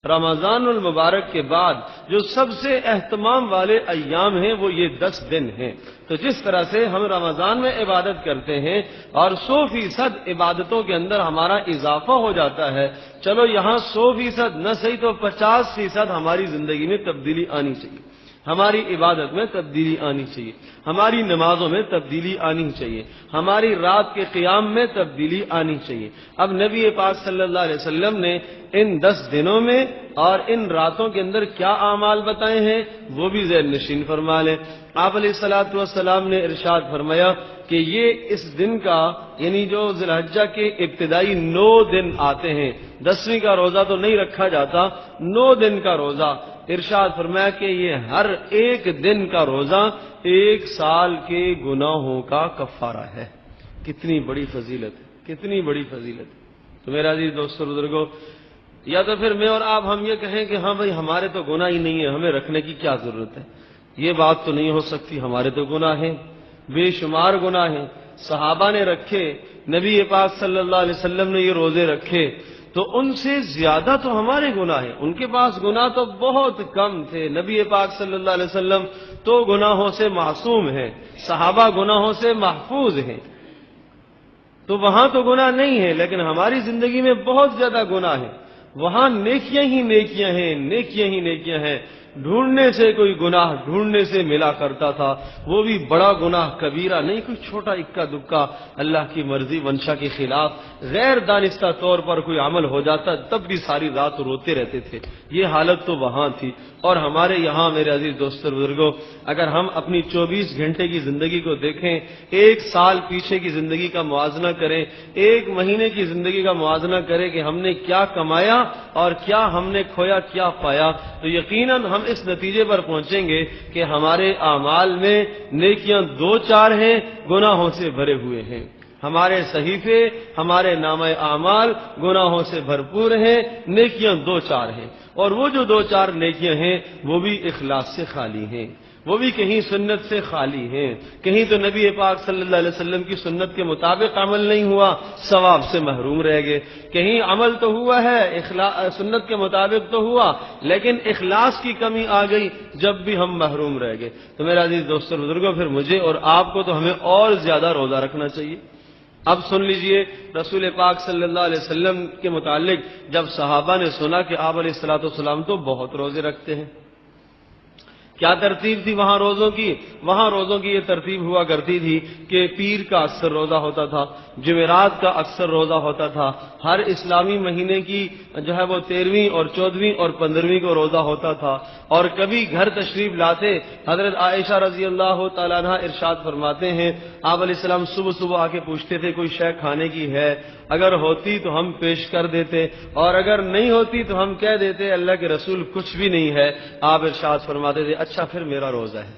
رمضان المبارک کے بعد جو سب سے اہتمام والے ایام ہیں وہ یہ 10 دن ہیں۔ تو جس طرح سے ہم رمضان میں عبادت کرتے ہیں اور 100% عبادتوں کے اندر ہمارا اضافہ ہو جاتا ہے، چلو یہاں 100% نہ صحیح تو 50% ہماری زندگی میں تبدیلی آنی چاہیے، ہماری عبادت میں تبدیلی آنی چاہیے، ہماری نمازوں میں تبدیلی آنی چاہیے، ہماری رات کے قیام میں تبدیلی آنی چاہیے۔ اب نبی پاک صلی اللہ علیہ وسلم نے ان 10 دنوں میں اور ان راتوں کے اندر کیا اعمال بتائے ہیں وہ بھی ذہن نشین فرما لیں۔ آپ علیہ الصلوۃ والسلام نے ارشاد فرمایا کہ یہ اس دن کا یعنی جو ذی الحجہ کے ابتدائی 9 دن آتے ہیں، 10ویں کا روزہ تو نہیں رکھا جاتا، 9 دن کا روزہ، ارشاد فرمایا کہ یہ ہر ایک دن کا روزہ 1 سال کے گناہوں کا کفارہ ہے۔ کتنی بڑی فضیلت ہے، کتنی بڑی فضیلت ہے۔ تو میرا عزیز دوستو بزرگو، یا تو پھر میں اور آپ ہم یہ کہیں کہ ہاں بھائی ہمارے تو گناہ ہی نہیں ہے، ہمیں رکھنے کی کیا ضرورت ہے، یہ بات تو نہیں ہو سکتی، ہمارے تو گناہ ہیں، بے شمار گناہ ہیں، صحابہ نے رکھے، نبی پاک صلی اللہ علیہ وسلم نے یہ روزے رکھے، تو ان سے زیادہ تو ہمارے گناہ ہیں، ان کے پاس گناہ تو بہت کم تھے۔ نبی پاک صلی اللہ علیہ وسلم تو گناہوں سے معصوم ہیں، صحابہ گناہوں سے محفوظ ہیں، تو وہاں تو گناہ نہیں ہے، لیکن ہماری زندگی میں بہت زیادہ گناہ ہیں، وہاں نیکیاں ہی نیکیاں ہیں، نیکیاں ہی نیکیاں ہیں، ڈھونڈنے سے کوئی گناہ ڈھونڈنے سے ملا کرتا تھا، وہ بھی بڑا گناہ کبیرہ نہیں، کوئی چھوٹا اکا دکا اللہ کی مرضی منشا کے خلاف غیر دانستہ طور پر کوئی عمل ہو جاتا تب بھی ساری رات روتے رہتے تھے، یہ حالت تو وہاں تھی۔ اور ہمارے یہاں میرے عزیز دوستو بزرگوں، اگر ہم اپنی 24 گھنٹے کی زندگی کو دیکھیں، 1 سال پیچھے کی زندگی کا موازنہ کریں، 1 مہینے کی زندگی کا موازنہ کریں کہ ہم نے کیا کمایا اور کیا ہم نے کھویا، کیا پایا، تو یقیناً ہم اس نتیجے پر پہنچیں گے کہ ہمارے اعمال میں نیکیاں 2-4 ہیں، گناہوں سے بھرے ہوئے ہیں، ہمارے صحیفے، ہمارے نامہ اعمال گناہوں سے بھرپور ہیں، نیکیاں 2-4 ہیں، اور وہ جو 2-4 نیکیاں ہیں وہ بھی اخلاص سے خالی ہیں، وہ بھی کہیں سنت سے خالی ہیں، کہیں تو نبی پاک صلی اللہ علیہ وسلم کی سنت کے مطابق عمل نہیں ہوا، ثواب سے محروم رہ گئے، کہیں عمل تو ہوا ہے سنت کے مطابق تو ہوا لیکن اخلاص کی کمی آ گئی، جب بھی ہم محروم رہ گئے۔ تو میرا عزیز دوستو بزرگوں، پھر مجھے اور آپ کو تو ہمیں اور زیادہ روزہ رکھنا چاہیے۔ اب سن لیجئے، رسول پاک صلی اللہ علیہ وسلم کے متعلق جب صحابہ نے سنا کہ آپ علیہ الصلوۃ والسلام تو بہت روزے رکھتے ہیں، کیا ترتیب تھی وہاں روزوں کی؟ وہاں روزوں کی یہ ترتیب ہوا کرتی تھی کہ پیر کا اکثر روزہ ہوتا تھا، جمعرات کا اکثر روزہ ہوتا تھا، ہر اسلامی مہینے کی جو ہے وہ 13ویں اور 14ویں اور 15ویں کو روزہ ہوتا تھا، اور کبھی گھر تشریف لاتے حضرت عائشہ رضی اللہ تعالیٰ عنہ ارشاد فرماتے ہیں آپ علیہ السلام صبح صبح آ کے پوچھتے تھے کوئی شے کھانے کی ہے، اگر ہوتی تو ہم پیش کر دیتے اور اگر نہیں ہوتی تو ہم کہہ دیتے اللہ کے رسول کچھ بھی نہیں ہے، آپ ارشاد فرماتے تھے اچھا پھر میرا روزہ ہے،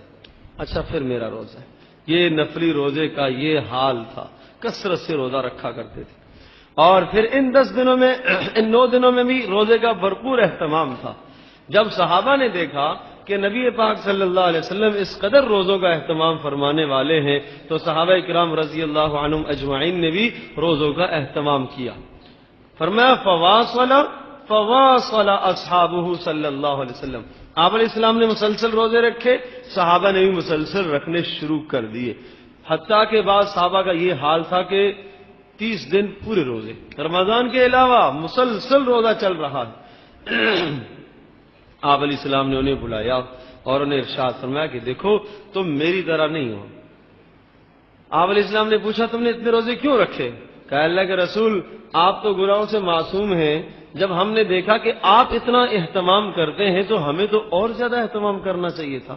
اچھا پھر میرا روزہ ہے۔ یہ نفلی روزے کا یہ حال تھا، کثرت سے روزہ رکھا کرتے تھے، اور پھر ان 10 دنوں میں ان 9 دنوں میں بھی روزے کا بھرپور اہتمام تھا۔ جب صحابہ نے دیکھا کہ نبی پاک صلی اللہ علیہ وسلم اس قدر روزوں کا اہتمام فرمانے والے ہیں تو صحابہ کرام رضی اللہ عنہم اجمعین نے بھی روزوں کا اہتمام کیا۔ فرمایا فواصل اصحابہ صلی اللہ علیہ وسلم، آپ علیہ السلام نے مسلسل روزے رکھے، صحابہ نے بھی مسلسل رکھنے شروع کر دیے، حتیٰ کہ بعض صحابہ کا یہ حال تھا کہ 30 دن پورے روزے، رمضان کے علاوہ مسلسل روزہ چل رہا ہے۔ آپ علیہ السلام نے انہیں بلایا اور انہیں ارشاد فرمایا کہ دیکھو تم میری طرح نہیں ہو۔ آپ علیہ السلام نے پوچھا تم نے اتنے روزے کیوں رکھے؟ کہا اللہ کے رسول آپ تو گناہوں سے معصوم ہیں، جب ہم نے دیکھا کہ آپ اتنا اہتمام کرتے ہیں تو ہمیں تو اور زیادہ اہتمام کرنا چاہیے تھا،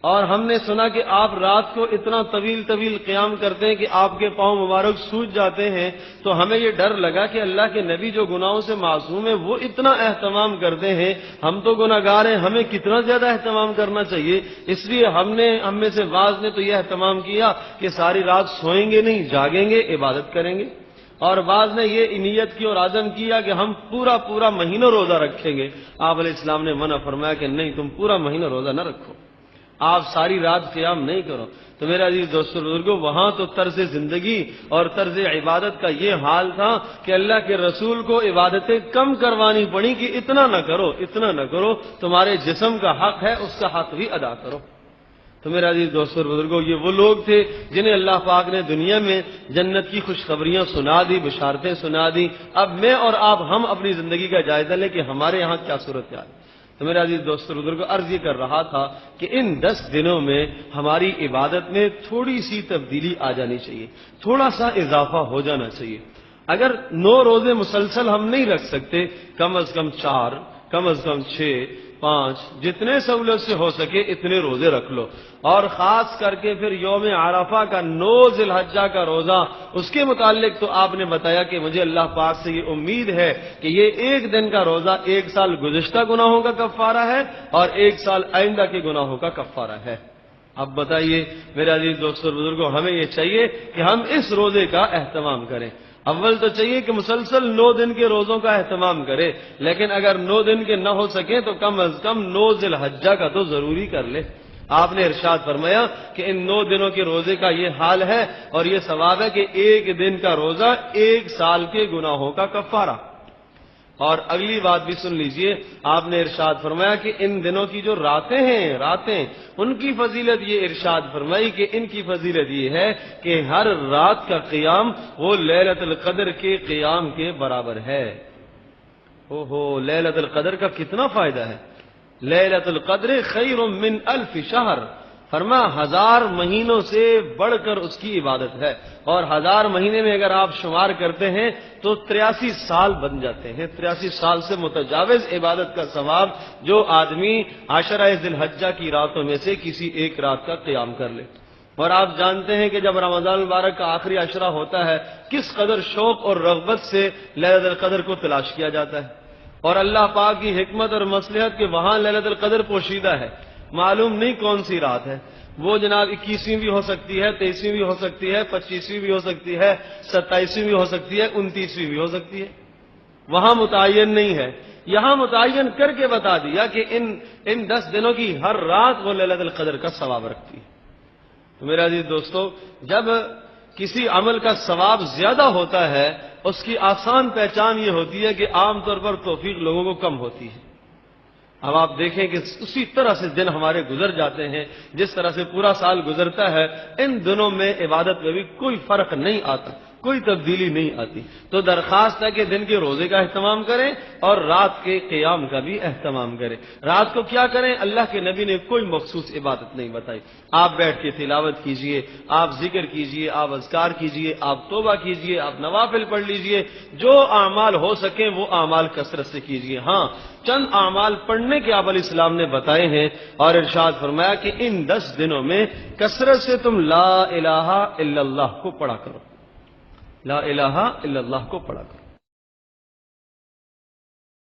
اور ہم نے سنا کہ آپ رات کو اتنا طویل قیام کرتے ہیں کہ آپ کے پاؤں مبارک سوج جاتے ہیں، تو ہمیں یہ ڈر لگا کہ اللہ کے نبی جو گناہوں سے معصوم ہیں وہ اتنا اہتمام کرتے ہیں، ہم تو گناہگار ہیں، ہمیں کتنا زیادہ اہتمام کرنا چاہیے۔ اس لیے ہم میں سے بعض نے تو یہ اہتمام کیا کہ ساری رات سوئیں گے نہیں، جاگیں گے، عبادت کریں گے، اور بعض نے یہ نیت کی اور عزم کیا کہ ہم پورا مہینہ روزہ رکھیں گے۔ آپ علیہ السلام نے منع فرمایا کہ نہیں، تم پورا مہینہ روزہ نہ رکھو، آپ ساری رات قیام نہیں کرو. تو میرا عزیز دوستو بزرگوں، وہاں تو طرز زندگی اور طرز عبادت کا یہ حال تھا کہ اللہ کے رسول کو عبادتیں کم کروانی پڑی کہ اتنا نہ کرو، اتنا نہ کرو، تمہارے جسم کا حق ہے اس کا حق بھی ادا کرو. تو میرا عزیز دوستو بزرگوں، یہ وہ لوگ تھے جنہیں اللہ پاک نے دنیا میں جنت کی خوشخبریاں سنا دی، بشارتیں سنا دی. اب میں اور آپ ہم اپنی زندگی کا جائزہ لیں کہ ہمارے یہاں کیا صورتحال ہے. تو میرا عزیز دوستو بزرگوں، عرض یہ کر رہا تھا کہ ان 10 دنوں میں ہماری عبادت میں تھوڑی سی تبدیلی آ جانی چاہیے، تھوڑا سا اضافہ ہو جانا چاہیے. اگر 9 روزے مسلسل ہم نہیں رکھ سکتے، کم از کم 4، کم از کم 6، 5، جتنے سہولت سے ہو سکے اتنے روزے رکھ لو. اور خاص کر کے پھر یوم عرفہ کا 9 ذی الحجہ کا روزہ، اس کے متعلق تو آپ نے بتایا کہ مجھے اللہ پاک سے یہ امید ہے کہ یہ ایک دن کا روزہ 1 سال گزشتہ گناہوں کا کفارہ ہے اور 1 سال آئندہ کے گناہوں کا کفارہ ہے. اب بتائیے میرے عزیز دوستو بزرگوں، ہمیں یہ چاہیے کہ ہم اس روزے کا اہتمام کریں. اول تو چاہیے کہ مسلسل 9 دن کے روزوں کا اہتمام کرے، لیکن اگر 9 دن کے نہ ہو سکے تو کم از کم 9 ذی الحجہ کا تو ضروری کر لے. آپ نے ارشاد فرمایا کہ ان 9 دنوں کے روزے کا یہ حال ہے اور یہ ثواب ہے کہ 1 دن کا روزہ 1 سال کے گناہوں کا کفارہ. اور اگلی بات بھی سن لیجئے، آپ نے ارشاد فرمایا کہ ان دنوں کی جو راتیں ہیں، ان کی فضیلت یہ ارشاد فرمائی کہ ان کی فضیلت یہ ہے کہ ہر رات کا قیام وہ لیلۃ القدر کے قیام کے برابر ہے. لیلۃ القدر کا کتنا فائدہ ہے. لیلۃ القدر خیر من 1000 شہر، فرما 1000 مہینوں سے بڑھ کر اس کی عبادت ہے. اور 1000 مہینے میں اگر آپ شمار کرتے ہیں تو 83 سال بن جاتے ہیں. 83 سال سے متجاوز عبادت کا ثواب جو آدمی عشرہ ذی الحجہ کی راتوں میں سے کسی ایک رات کا قیام کر لے. اور آپ جانتے ہیں کہ جب رمضان المبارک کا آخری عشرہ ہوتا ہے کس قدر شوق اور رغبت سے لیلۃ القدر کو تلاش کیا جاتا ہے. اور اللہ پاک کی حکمت اور مصلحت کے وہاں لیلۃ القدر پوشیدہ ہے. معلوم نہیں کون سی رات ہے، وہ جناب 21ویں بھی ہو سکتی ہے، 23ویں بھی ہو سکتی ہے، 25ویں بھی ہو سکتی ہے، 27ویں بھی ہو سکتی ہے، 29ویں بھی ہو سکتی ہے. وہاں متعین نہیں ہے، یہاں متعین کر کے بتا دیا کہ ان 10 دنوں کی ہر رات وہ لیلۃ القدر کا ثواب رکھتی ہے. تو میرا عزیز دوستو، جب کسی عمل کا ثواب زیادہ ہوتا ہے اس کی آسان پہچان یہ ہوتی ہے کہ عام طور پر توفیق لوگوں کو کم ہوتی ہے. اب آپ دیکھیں کہ اسی طرح سے دن ہمارے گزر جاتے ہیں جس طرح سے پورا سال گزرتا ہے، ان دنوں میں عبادت میں بھی کوئی فرق نہیں آتا، کوئی تبدیلی نہیں آتی. تو درخواست ہے کہ دن کے روزے کا اہتمام کریں اور رات کے قیام کا بھی اہتمام کریں. رات کو کیا کریں؟ اللہ کے نبی نے کوئی مخصوص عبادت نہیں بتائی. آپ بیٹھ کے تلاوت کیجئے، آپ ذکر کیجئے، آپ اذکار کیجئے، آپ توبہ کیجئے، آپ نوافل پڑھ لیجئے، جو اعمال ہو سکیں وہ اعمال کثرت سے کیجئے. ہاں، چند اعمال پڑھنے کے آپ علیہ السلام نے بتائے ہیں اور ارشاد فرمایا کہ ان 10 دنوں میں کثرت سے تم لا الہ الا اللہ کو پڑھا کرو. لا الہ الا اللہ کو پڑھا کرو.